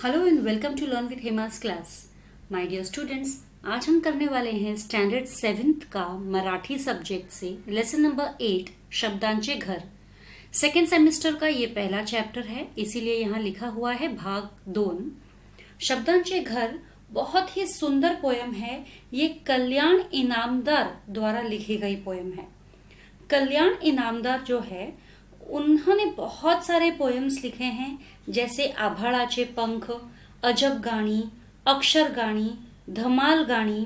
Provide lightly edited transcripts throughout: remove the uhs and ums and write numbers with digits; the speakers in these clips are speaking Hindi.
Hello and welcome to learn with Hema's class. My dear students, आज हम करने वाले हैं स्टैंडर्ड 7th का मराठी सब्जेक्ट से लेसन नंबर 8 शब्दांचे घर। सेकेंड सेमेस्टर का ये पहला चैप्टर है, इसीलिए यहाँ लिखा हुआ है भाग 2। शब्दांचे घर बहुत ही सुंदर पोयम है। ये कल्याण इनामदार द्वारा लिखी गई पोयम है। कल्याण इनामदार जो है उन्होंने बहुत सारे पोएम्स लिखे हैं, जैसे आभाळाचे पंख, अजब गाणी, अक्षर गाणी, धमाल गाणी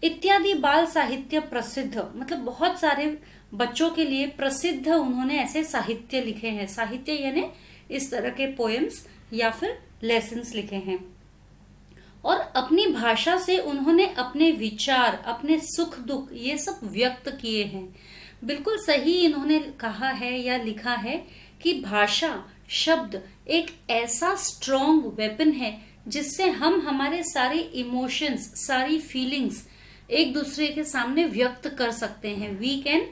इत्यादि। बाल साहित्य प्रसिद्ध, मतलब बहुत सारे बच्चों के लिए प्रसिद्ध उन्होंने ऐसे साहित्य लिखे हैं। साहित्य यानी इस तरह के पोएम्स या फिर लेसन्स लिखे हैं। और अपनी भाषा से उन्होंने अपने विचार, अपने सुख दुख ये सब व्यक्त किए हैं। बिल्कुल सही इन्होंने कहा है या लिखा है कि भाषा, शब्द एक ऐसा स्ट्रॉन्ग वेपन है जिससे हम हमारे सारे इमोशंस, सारी फीलिंग्स एक दूसरे के सामने व्यक्त कर सकते हैं। We can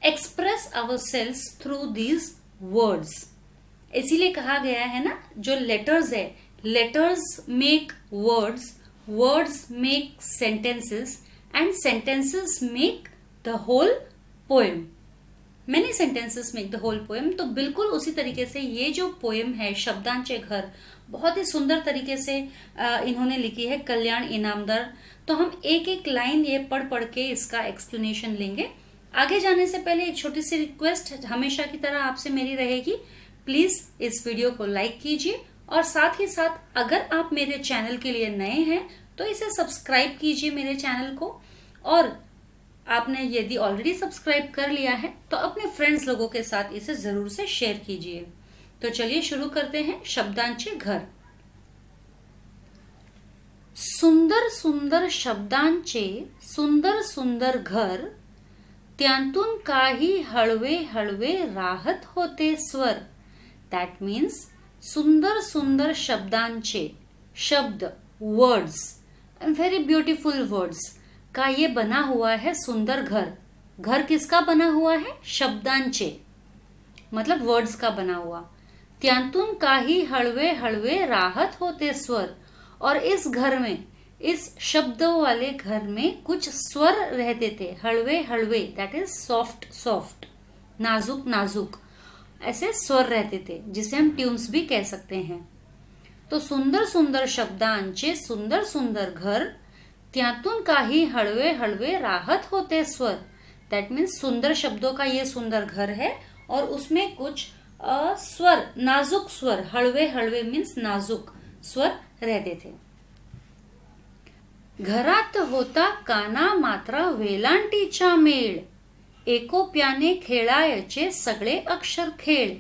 express ourselves through these words. इसीलिए कहा गया है ना, जो लेटर्स है, letters make words, words make sentences and sentences make the whole poem. Many sentences make the whole poem. तो बिल्कुल उसी तरीके से ये जो पोएम है शब्दांचे घर, बहुत ही सुंदर तरीके से इन्होंने लिखी है कल्याण इनामदार। तो हम एक एक लाइन ये पढ़ पढ़ के इसका एक्सप्लेनेशन लेंगे। आगे जाने से पहले एक छोटी सी रिक्वेस्ट हमेशा की तरह आपसे मेरी रहेगी, प्लीज इस वीडियो को लाइक कीजिए और साथ ही साथ अगर आप मेरे चैनल के लिए नए हैं तो इसे सब्सक्राइब कीजिए मेरे चैनल को। और आपने यदि ऑलरेडी सब्सक्राइब कर लिया है तो अपने फ्रेंड्स लोगों के साथ इसे जरूर से शेयर कीजिए। तो चलिए शुरू करते हैं। शब्दांचे घर। सुंदर सुंदर शब्दांचे सुंदर सुंदर घर, त्यांतून काही हळवे हळवे राहत होते स्वर। दैट मीन्स सुंदर सुंदर शब्दांचे, शब्द, वर्ड्स, वेरी ब्यूटीफुल वर्ड्स का ये बना हुआ है सुंदर घर। घर किसका बना हुआ है? शब्दांचे, मतलब वर्ड्स का बना हुआ। त्यांतून काही हळवे हळवे राहत होते स्वर। और इस घर में, इस शब्दों वाले घर में कुछ स्वर रहते थे, हळवे हळवे, दैट इज सॉफ्ट सॉफ्ट, नाजुक नाजुक, ऐसे स्वर रहते थे जिसे हम ट्यून्स भी कह सकते हैं। तो सुंदर सुंदर शब्दांचे सुंदर सुंदर घर, त्यातून काही हळवे हळवे राहत होते स्वर। दैट मीन्स सुंदर शब्दों का ये सुंदर घर है और उसमें कुछ स्वर, नाजुक स्वर, हळवे हळवे मीन्स नाजुक स्वर रहते थे। घरात होता काना मात्रा वेलांटीचा मेळ, एकोप्याने खेळायचे सगळे अक्षर खेळ।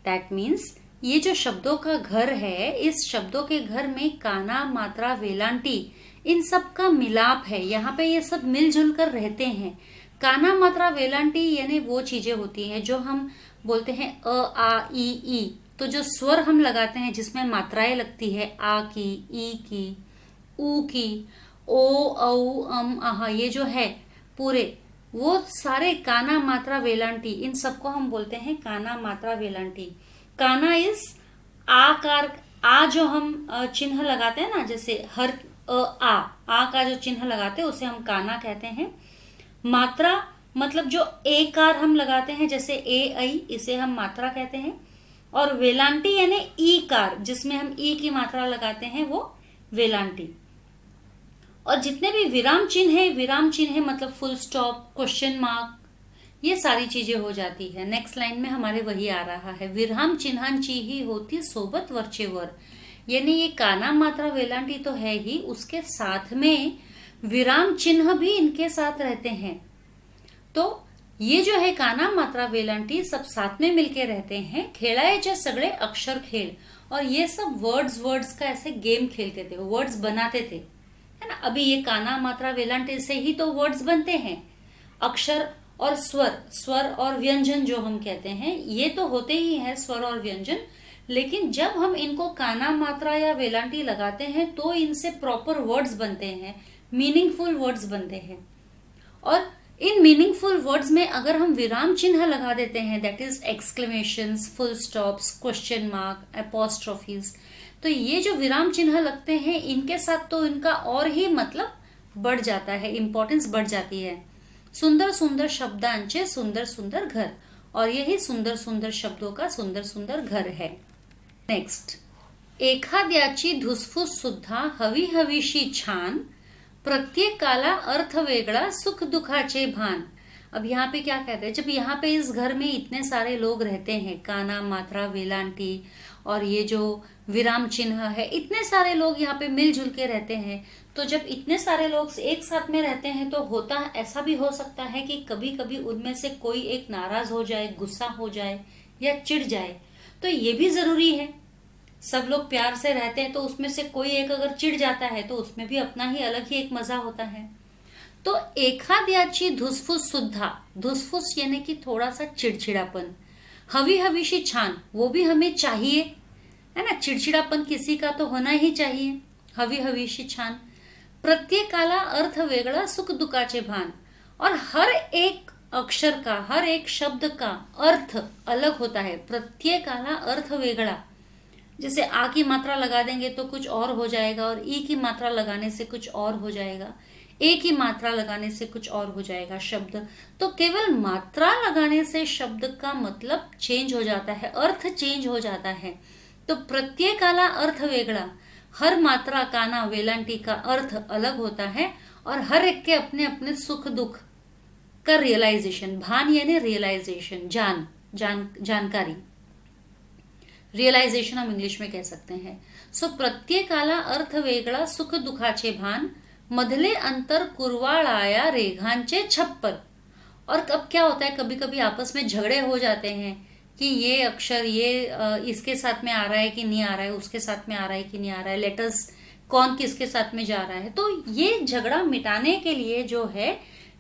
दैट मीन्स ये जो शब्दों का घर है, इस शब्दों के घर में काना, मात्रा, वेलांटी, इन सब का मिलाप है। यहाँ पे ये सब मिलजुल कर रहते हैं। काना, मात्रा, वेलांटी यानी वो चीजें होती हैं जो हम बोलते हैं अ, आ, ई। तो जो स्वर हम लगाते हैं जिसमें मात्राएं लगती है, आ की, ई की, ऊ की, ओ, औ, आहा, ये जो है पूरे, वो सारे काना, मात्रा, वेलांटी, इन सबको हम बोलते हैं काना, मात्रा, वेलांटी। काना इज आकार, आ जो हम चिन्ह लगाते हैं ना, जैसे हर आ का जो चिन्ह लगाते हैं उसे हम काना कहते हैं। मात्रा मतलब जो एकार हम लगाते हैं, जैसे ए, ऐ, इसे हम मात्रा कहते हैं। और वेलांटी यानी ई कार, जिसमें हम ई की मात्रा लगाते हैं, वो वेलांटी। और जितने भी विराम चिन्ह है मतलब फुल स्टॉप, क्वेश्चन मार्क, ये सारी चीजें हो जाती है। नेक्स्ट लाइन में हमारे वही आ रहा है, विराम चिन्हांची ही होती सोबत वरचेवर। यानी ये काना, मात्रा, वेलांटी तो है ही, उसके साथ में विराम चिन्ह भी इनके साथ रहते हैं। तो ये जो है काना, मात्रा, वेलांटी सब साथ में मिलके रहते हैं। खेळायचे सगळे अक्षर खेळ, और ये सब वर्ड्स का ऐसे गेम खेलते थे, वर्ड्स बनाते थे, है ना। अभी ये काना, मात्रा, वेलांटी से ही तो वर्ड्स बनते हैं। अक्षर और स्वर और व्यंजन जो हम कहते हैं, ये तो होते ही हैं स्वर और व्यंजन। लेकिन जब हम इनको काना, मात्रा या वेलांटी लगाते हैं तो इनसे प्रॉपर वर्ड्स बनते हैं, मीनिंगफुल वर्ड्स बनते हैं। और इन मीनिंगफुल वर्ड्स में अगर हम विराम चिन्ह लगा देते हैं, that is exclamations, full stops, question mark, apostrophes, तो ये जो विराम चिन्ह लगते हैं इनके साथ तो इनका और ही मतलब बढ़ जाता है, इंपॉर्टेंस बढ़ जाती है। सुंदर सुंदर शब्दांचे सुंदर सुंदर घर, और यही सुंदर सुंदर शब्दों का सुंदर सुंदर घर है। नेक्स्ट, एखाद्याची धुसफूस सुद्धा हवी हवीशी छान, प्रत्येकाला अर्थ वेगळा सुख दुखाचे भान। अब यहाँ पे क्या कहते हैं, जब यहाँ पे इस घर में इतने सारे लोग रहते हैं, काना, मात्रा, वेलांटी और ये जो विराम चिन्ह है, इतने सारे लोग यहाँ पे मिलजुल के रहते हैं, तो जब इतने सारे लोग एक साथ में रहते हैं तो होता ऐसा भी हो सकता है कि कभी कभी उनमें से कोई एक नाराज हो जाए, गुस्सा हो जाए या चिढ़ जाए, तो ये भी जरूरी है। सब लोग प्यार से रहते हैं तो उसमें से कोई एक अगर चिढ़ जाता है तो उसमें भी अपना ही अलग ही एक मजा होता है। तो एखाद्याची धुसफूस सुद्धा, धुसफूस यानी कि थोड़ा सा चिड़चिड़ापन, हवी हवीशी छान, वो भी हमें चाहिए, है ना, चिड़चिड़ापन किसी का तो होना ही चाहिए, हवी हवीशी छान। प्रत्येकाला अर्थ वेगळा सुख दुखाचे भान, और हर एक अक्षर का, हर एक शब्द का अर्थ अलग होता है। प्रत्येकाला अर्थ वेगळा, जैसे आ की मात्रा लगा देंगे तो कुछ और हो जाएगा, और ई की मात्रा लगाने से कुछ और हो जाएगा, ए की मात्रा लगाने से कुछ और हो जाएगा शब्द। तो केवल मात्रा लगाने से शब्द का मतलब चेंज हो जाता है, अर्थ चेंज हो जाता है। तो प्रत्येकाला अर्थ वेगळा, हर मात्रा, काना, वेलांटी का अर्थ अलग होता है, और हर एक के अपने अपने सुख दुख का रियलाइजेशन, भान यानी रियलाइजेशन, जानकारी, रियलाइजेशन हम इंग्लिश में कह सकते हैं। सो प्रत्येकाला अर्थ वेगळा सुख दुखाचे भान, मधले अंतर कुरवाळाया रेघांचे छप्पर। और अब क्या होता है, कभी कभी आपस में झगड़े हो जाते हैं कि ये अक्षर ये इसके साथ में आ रहा है कि नहीं आ रहा है, उसके साथ में आ रहा है कि नहीं आ रहा है, लेटर्स कौन किसके साथ में जा रहा है। तो ये झगड़ा मिटाने के लिए जो है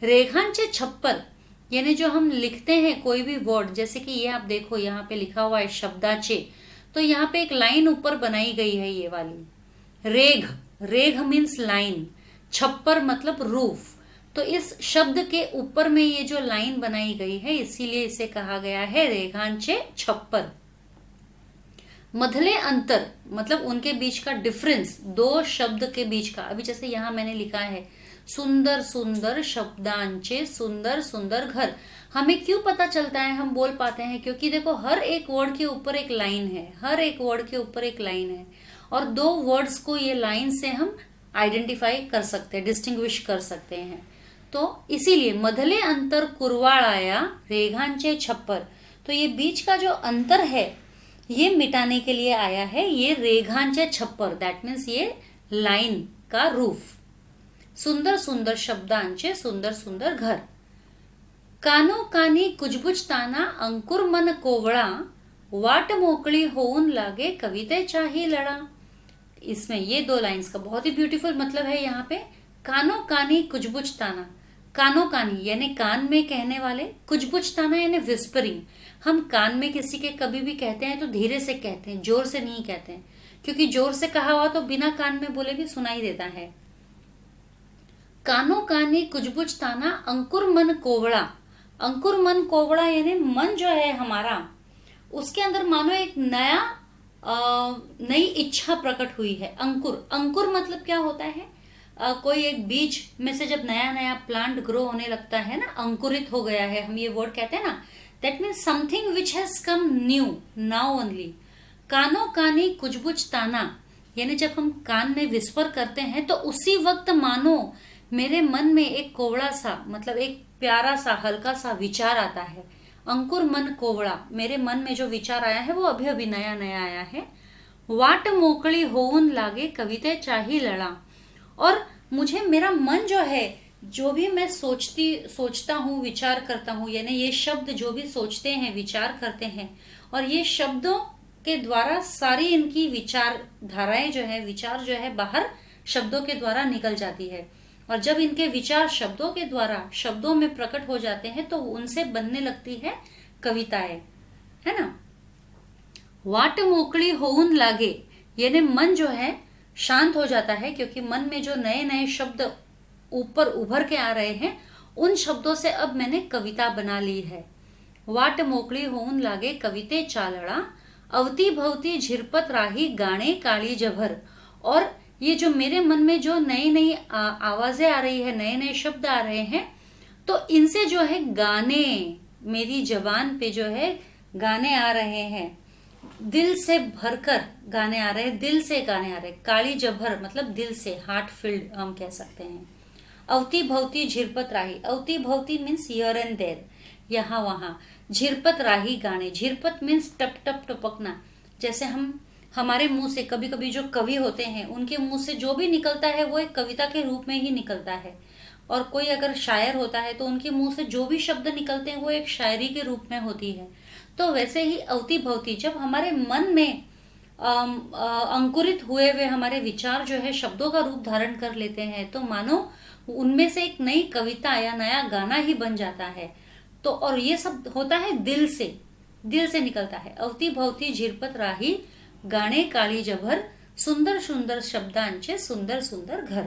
रेघांचे छप्पर, यानी जो हम लिखते हैं कोई भी वर्ड, जैसे कि ये आप देखो यहाँ पे लिखा हुआ है शब्दाचे, तो यहाँ पे एक लाइन ऊपर बनाई गई है ये वाली, रेघ, रेघ मीन्स लाइन, छप्पर मतलब रूफ। तो इस शब्द के ऊपर में ये जो लाइन बनाई गई है इसीलिए इसे कहा गया है रेघांचे छप्पर। मधले अंतर मतलब उनके बीच का डिफरेंस, दो शब्द के बीच का। अभी जैसे यहां मैंने लिखा है सुंदर सुंदर शब्दांचे सुंदर सुंदर घर, हमें क्यों पता चलता है, हम बोल पाते हैं, क्योंकि देखो हर एक वर्ड के ऊपर एक लाइन है, हर एक वर्ड के ऊपर एक लाइन है, और दो वर्ड्स को ये लाइन से हम आइडेंटिफाई कर सकते हैं, डिस्टिंग्विश कर सकते हैं। तो इसीलिए मधले अंतर कुरवाळाया रेघांचे छप्पर, तो ये बीच का जो अंतर है ये मिटाने के लिए आया है ये रेघांचे छप्पर, दैट मीन्स ये लाइन का रूफ। सुंदर सुंदर शब्दांचे सुंदर सुंदर घर, कानोकानी कुजबुजताना अंकुर मन कोवळा, वाट मोकळी होऊन लागे कवितेचाही लड़ा। इसमें ये दो लाइंस का बहुत ही ब्यूटीफुल मतलब है यहाँ पे, कानोकानी कुजबुजताना, कानोकानी यानी कान में कहने वाले, कुजबुजताना यानी विस्परिंग। हम कान में किसी के कभी भी कहते हैं तो धीरे से कहते हैं, जोर से नहीं कहते हैं, क्योंकि जोर से कहा हुआ तो बिना कान में बोले भी सुनाई देता है। कानोकानी कुजबुजताना अंकुर मन कोवड़ा, अंकुर मन कोवड़ा यानी मन जो है हमारा, उसके अंदर मानो एक नई इच्छा प्रकट हुई है। अंकुर, अंकुर मतलब क्या होता है, कोई एक बीज में से जब नया नया प्लांट ग्रो होने लगता है ना, अंकुरित हो गया है, हम ये वर्ड कहते हैं ना, that means something which has come new now only. कानो कानी कुजबुजताना यानी जब हम कान में विस्पर करते हैं तो उसी वक्त मानो मेरे मन में एक कोवड़ा सा, मतलब एक प्यारा सा हल्का सा विचार आता है। अंकुर मन कोवड़ा, मेरे मन में जो विचार आया है वो अभी अभी नया नया आया है। वाट मोकड़ी होऊन लागे कवितेचाही लड़ा, और मुझे मेरा मन जो है, जो भी मैं सोचता हूँ, विचार करता हूँ, यानी ये शब्द जो भी सोचते हैं, विचार करते हैं, और ये शब्दों के द्वारा सारी इनकी विचार धाराएं जो है, विचार जो है बाहर शब्दों के द्वारा निकल जाती है। और जब इनके विचार शब्दों के द्वारा शब्दों में प्रकट हो जाते हैं तो उनसे बनने लगती है कविताएं, है ना। वाट मोकड़ी होऊन लागे यानी मन जो है शांत हो जाता है, क्योंकि मन में जो नए नए शब्द ऊपर उभर के आ रहे हैं उन शब्दों से अब मैंने कविता बना ली है। वाट मोकळी होऊन लागे कविते चालड़ा, अवती भवती झिरपत राही गाणे काली जभर। और ये जो मेरे मन में जो नई नई आवाजें आ रही है, नए नए शब्द आ रहे हैं, तो इनसे जो है गाने मेरी जबान पे जो है गाने आ रहे हैं, दिल से भरकर गाने आ रहे हैं, दिल से गाने आ रहे हैं। काली जभर मतलब दिल से, हार्ट फिल्ड हम कह सकते हैं। अवती भवती झिरपत राही, अवती भवती मीन्स हियर एंड देर, यहाँ वहां। झिरपत राही गाने, झिरपत मीन्स टप टप टपकना। जैसे हम हमारे मुंह से कभी कभी जो कवि होते हैं उनके मुंह से जो भी निकलता है वो एक कविता के रूप में ही निकलता है, और कोई अगर शायर होता है तो उनके मुंह से जो भी शब्द निकलते हैं वो एक शायरी के रूप में होती है। तो वैसे ही अवती भवती, जब हमारे मन में अंकुरित हुए हुए हमारे विचार जो है शब्दों का रूप धारण कर लेते हैं, तो मानो उनमें से एक नई कविता या नया गाना ही बन जाता है। तो और ये सब होता है दिल से, दिल से निकलता है। अवती भवती झिरपत राही गाणे काळी जभर, सुंदर सुंदर शब्दांचे सुंदर सुंदर घर।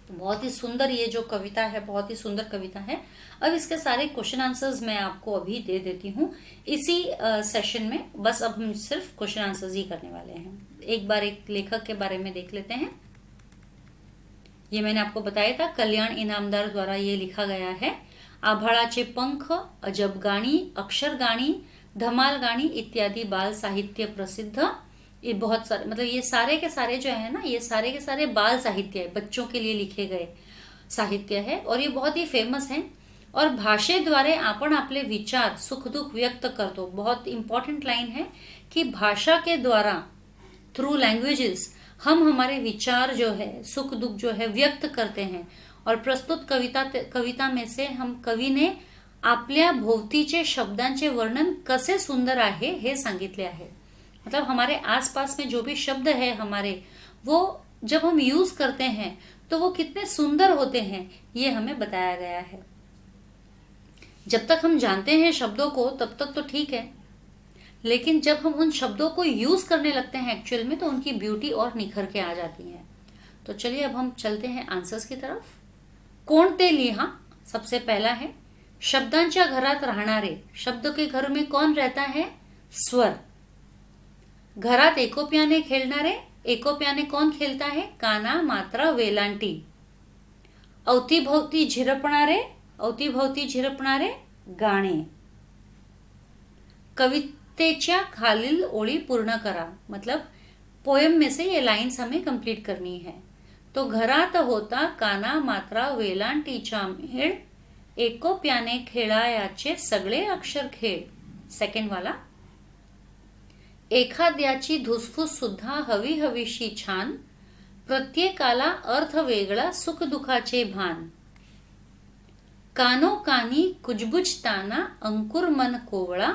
तो बहुत ही सुंदर ये जो कविता है, बहुत ही सुंदर कविता है। अब इसके सारे क्वेश्चन आंसर्स मैं आपको अभी दे देती हूँ इसी सेशन में। बस अब हम सिर्फ क्वेश्चन आंसर्स ही करने वाले हैं। एक बार एक लेखक के बारे में देख लेते हैं। ये मैंने आपको बताया था, कल्याण इनामदार द्वारा ये लिखा गया है। आभाळाचे पंख, अजब गाणी, अक्षर गाणी, धमाल गाणी इत्यादि बाल साहित्य प्रसिद्ध। ये बहुत सारे, मतलब ये सारे के सारे जो है ना, ये सारे के सारे बाल साहित्य है, बच्चों के लिए लिखे गए साहित्य है, और ये बहुत ही फेमस है। और भाषेद्वारे आपण आपले विचार सुख दुख व्यक्त करतो। बहुत इंपॉर्टेंट लाइन है कि भाषा के द्वारा, थ्रू लैंग्वेजेस, हम हमारे विचार जो है, सुख दुख जो है व्यक्त करते हैं। और प्रस्तुत कविता में से हम कवी ने आपल्या भोवतीचे शब्दांचे वर्णन कसे सुंदर आहे हे सांगितले आहे। मतलब हमारे आसपास में जो भी शब्द है हमारे, वो जब हम यूज करते हैं तो वो कितने सुंदर होते हैं, ये हमें बताया गया है। जब तक हम जानते हैं शब्दों को तब तक तो ठीक है, लेकिन जब हम उन शब्दों को यूज करने लगते हैं एक्चुअल में, तो उनकी ब्यूटी और निखर के आ जाती है। तो चलिए अब हम चलते हैं आंसर्स की तरफ। कोणते लिहा, सबसे पहला है शब्दांच्या घरात राहणारे। शब्द के घर में कौन रहता है? स्वर। घरात एकोप्याने खेळणारे, एकोप्याने कौन खेलता है? काना, मात्रा, वेलांटी। अवतीभोवती झिरपणारे, अवतीभोवती झिरपणारे गाणे। कवितेच्या खालील ओळी पूर्ण करा, मतलब पोएम में से ये लाइन्स हमें कंप्लीट करनी है। तो घरात होता काना, मात्रा, वेलांटीचा मेळ, एकोप्याने खेळायाचे सगळे अक्षर खेळ। सेकंड वाला, एखाद्याची धुसफूस सुद्धा हवी हवीशी छान, प्रत्येकाला अर्थ वेगळा सुख दुखाचे भान। कानोकानी कुजबुजताना अंकुर मन कोवळा,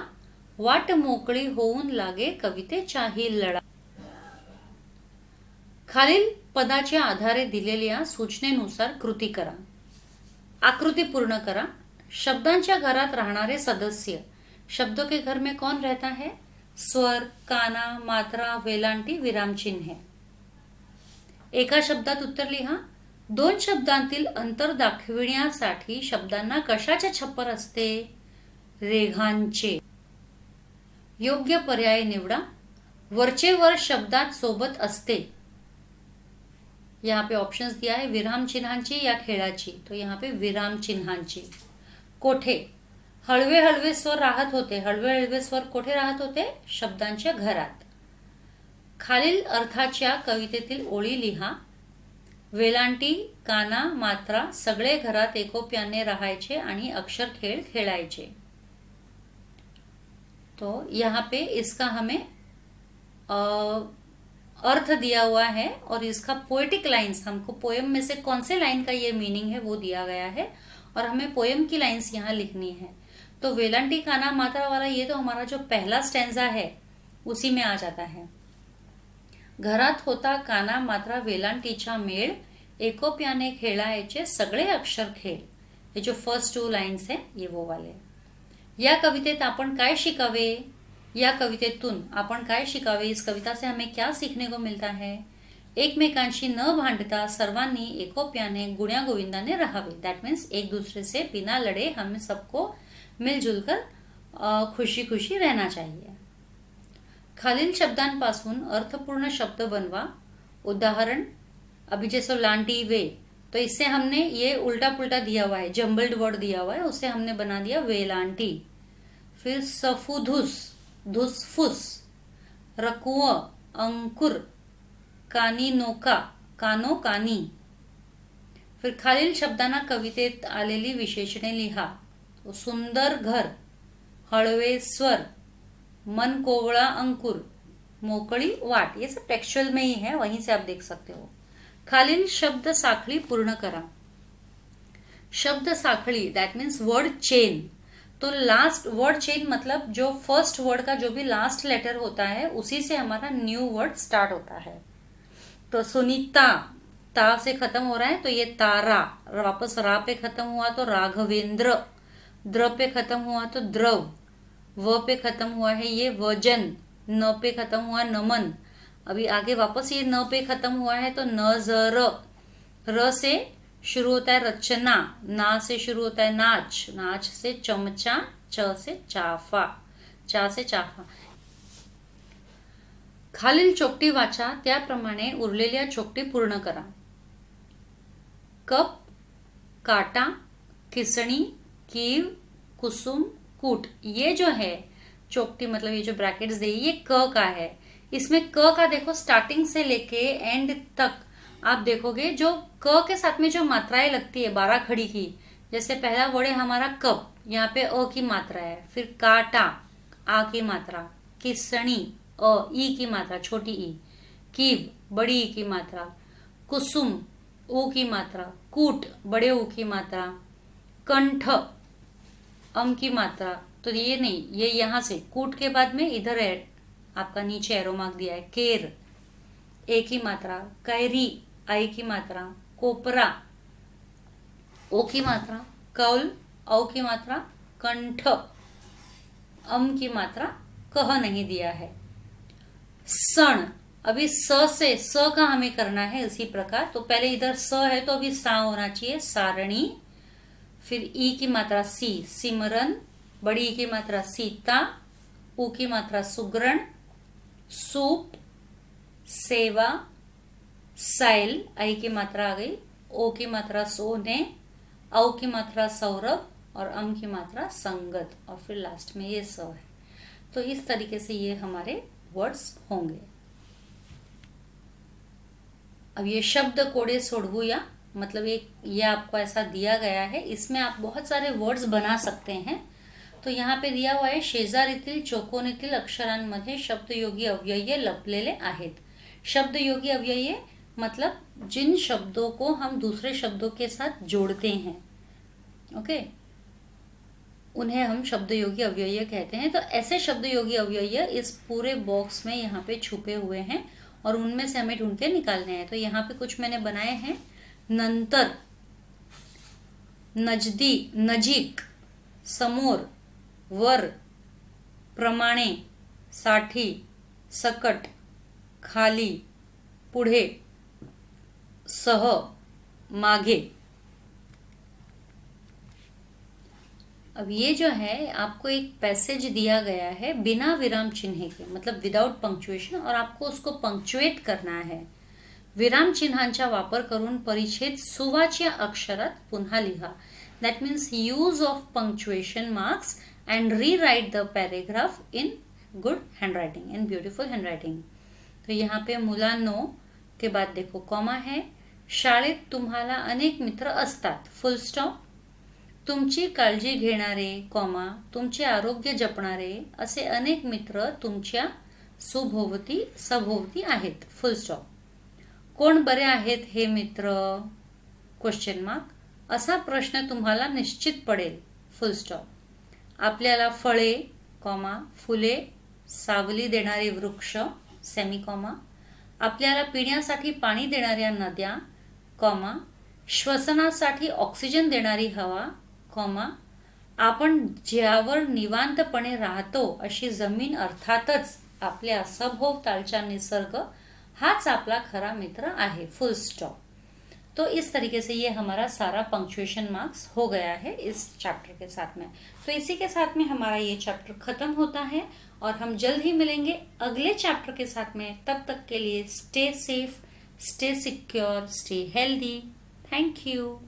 वाट मोकळी होऊन लागे कवितेचाही लळा। खालील पदाच्या आधारे दिलेल्या सूचनेनुसार कृती करा। आकृति पूर्ण करा। शब्दांच्या घरात राहणारे सदस्य। शब्दों के घर में कौन रहता है? स्वर, काना, मात्रा, वेलांटी, विराम चिन्ह। एका शब्दात उत्तर लिहा। दोन शब्दांतील अंतर दाखविण्यासाठी शब्दांना कशाचे छप्पर असते? रेघांचे। योग्य पर्याय निवडा। वरचे वर शब्दात सोबत असते। यहाँ पे ऑप्शंस दिया है, विराम चिन्हांची या खेळाची, तो यहाँ पे विराम चिन्हांची। कोठे, हळवे हळवे स्वर राहत होते। हळवे हळवे स्वर कोठे राहत होते? शब्दांच्या घरात। खालील अर्थाच्या कवितेतील ओळी लिहा। वेलांटी, काना, मात्रा सगळे घरात एकोप्याने राहायचे आणि अक्षर खेळ खेळायचे। तो यहाँ पे इसका हमें अर्थ दिया हुआ है, और इसका पोएटिक लाइंस, हमको पोएम में से कौन से लाइन का ये मीनिंग है वो दिया गया है, और हमें पोएम की लाइंस यहाँ लिखनी है। तो वेलांटी, काना, मात्रा वाला ये तो हमारा जो पहला स्टैंजा है उसी में आ जाता है। घरात होता काना, मात्रा, वेलांटीचा मेळ, एकोप्याने खेळायचे सगळे अक्षर खेळ। ये जो फर्स्ट टू लाइन्स है ये वो वाले। या कवितेत आपण काय शिकावे? या कवितेतून आपण काय शिकावे? इस कविता से हमें क्या सीखने को मिलता है? एकमेकांशी न भांडता सर्वांनी एकोप्याने गुण्यागोविंदाने राहावे. दैट मीन्स एक दूसरे से बिना लड़े हम सबको मिलजुल कर खुशी खुशी रहना चाहिए. खालील शब्दांपासून अर्थपूर्ण शब्द बनवा. उदाहरण, अभी जैसे लांटी वे, तो इससे हमने ये उल्टा पुल्टा दिया हुआ है, जम्बल्ड वर्ड दिया हुआ है, उससे हमने बना दिया वेलांटी. फिर सफुधुस, धुसफुस, रकुव, अंकुर, कानी नोका, कानो कानी. फिर खालील शब्दांना कवितेत आलेली विशेषणे लिहा. तो सुंदर घर, हळवे स्वर, मन कोवळा अंकुर, मोकळी वाट. ये सब टेक्सचुअल में ही है, वहीं से आप देख सकते हो. खालील शब्द साखळी पूर्ण करा. शब्द साखड़ी दैट मीन्स वर्ड चेन. तो लास्ट वर्ड चेन मतलब जो फर्स्ट वर्ड का जो भी लास्ट लेटर होता है उसी से हमारा न्यू वर्ड स्टार्ट होता है. तो सुनीता, ता से खत्म हो रहा है तो ये तारा, वापस रा पे खत्म हुआ तो राघवेंद्र, द्र पे खत्म हुआ तो द्रव, व पे खत्म हुआ है ये वजन, न पे खत्म हुआ नमन. अभी आगे वापस ये न पे खत्म हुआ है तो नजर. र से शुरू होता है रचना, ना से शुरू होता है नाच, नाच से चमचा, च से चाफा, चा से चाफा. खालील चोकटी वाचा, त्याप्रमाणे उरलेल्या चोकटी पूर्ण करा. कप, काटा, किसणी, कीव, कुसुम, कूट. ये जो है चोकटी मतलब ये जो ब्रैकेट्स दी ये क का है. इसमें क का देखो स्टार्टिंग से लेके एंड तक आप देखोगे जो क के साथ में जो मात्राएं लगती है 12 खड़ी की. जैसे पहला वर्ड है हमारा कप, यहाँ पे अ की मात्रा है. फिर काटा, आ की मात्रा. किसणी, अ, ई की मात्रा, छोटी ई. कीव, बड़ी ई की मात्रा. कुसुम, ऊ की मात्रा. कूट, बड़े ऊ की मात्रा. कंठ, अम की मात्रा. तो ये नहीं, ये यहाँ से कूट के बाद में इधर है आपका नीचे एरो मार्क दिया है. केर, ए की मात्रा. कैरी, आई की मात्रा. कोपरा, ओ की मात्रा. कौल, औ की मात्रा. कंठ, अम की मात्रा. कह नहीं दिया है. सण, अभी स से स का हमें करना है इसी प्रकार. तो पहले इधर स है तो अभी सा होना चाहिए, सारणी. फिर ई की मात्रा सी, सिमरन. बड़ी ई की मात्रा सीता. ऊ की मात्रा सुग्रण. सूप, सेवा. सैल, आई की मात्रा आ गई. ओ की मात्रा सोने. औ की मात्रा सौरभ और अम की मात्रा संगत और फिर लास्ट में ये स है. तो इस तरीके से ये हमारे वर्ड्स होंगे. अब ये शब्द कोडे सोडवूया मतलब ये आपको ऐसा दिया गया है. इसमें आप बहुत सारे वर्ड्स बना सकते हैं. तो यहाँ पे दिया हुआ आहे शेजारीतील चौकोनीतील अक्षरांमध्ये शब्दयोगी अव्यय लपलेले आहेत. शब्दयोगी अव्यय मतलब जिन शब्दों को हम दूसरे शब्दों के साथ जोड़ते हैं, ओके, उन्हें हम शब्दयोगी अव्यय कहते हैं. तो ऐसे शब्दयोगी अव्यय इस पूरे बॉक्स में यहाँ पे छुपे हुए हैं और उनमें से हमें ढूंढ के निकालने हैं. तो यहाँ पे कुछ मैंने बनाए हैं. नंतर, नजदीक, नजीक, समोर, वर, प्रमाणे, साठी, सकट, खाली, पुढे, सह, मागे. अब ये जो है आपको एक पैसेज दिया गया है बिना विराम चिन्ह के, मतलब विदाउट पंक्चुएशन, और आपको उसको पंक्चुएट करना है. विराम चिन्हांचा वापर करून परिच्छेद सुवाच्य अक्षरात पुन्हा लिहा. That means use of punctuation marks and rewrite the paragraph in good handwriting, in beautiful handwriting. तो यहाँ पे मुलांनो के बाद देखो कॉमा है. शाळेत तुम्हाला अनेक मित्र असतात, फुल स्टॉप. तुमची काळजी घेणारे, कॉमा, तुमचे आरोग्य जपणारे असे अनेक मित्र तुमच्या सभोवती आहेत, फुल स्टॉप. कोण बरे आहेत हे मित्र, क्वेश्चन मार्क. असा प्रश्न तुम्हाला निश्चित पडेल, फुल स्टॉप. आपल्याला फळे, कॉमा, फुले, सावली देणारे वृक्ष, सेमी कॉमा. आपल्याला पिण्यासाठी पाणी देणाऱ्या नद्या, कॉमा. श्वसनासाठी ऑक्सिजन देणारी हवा, कॉमा. आपण ज्यावर निवांतपणे राहतो अशी जमीन, अर्थातच आपल्या सभोवतालचा निसर्ग हाच आपला खरा मित्र आहे, फुल स्टॉप। तो इस तरीके से ये हमारा सारा पंक्चुएशन मार्क्स हो गया है इस चैप्टर के साथ में। तो इसी के साथ में हमारा ये चैप्टर खत्म होता है और हम जल्द ही मिलेंगे अगले चैप्टर के साथ में। तब तक के लिए stay safe, stay secure, stay healthy. Thank you.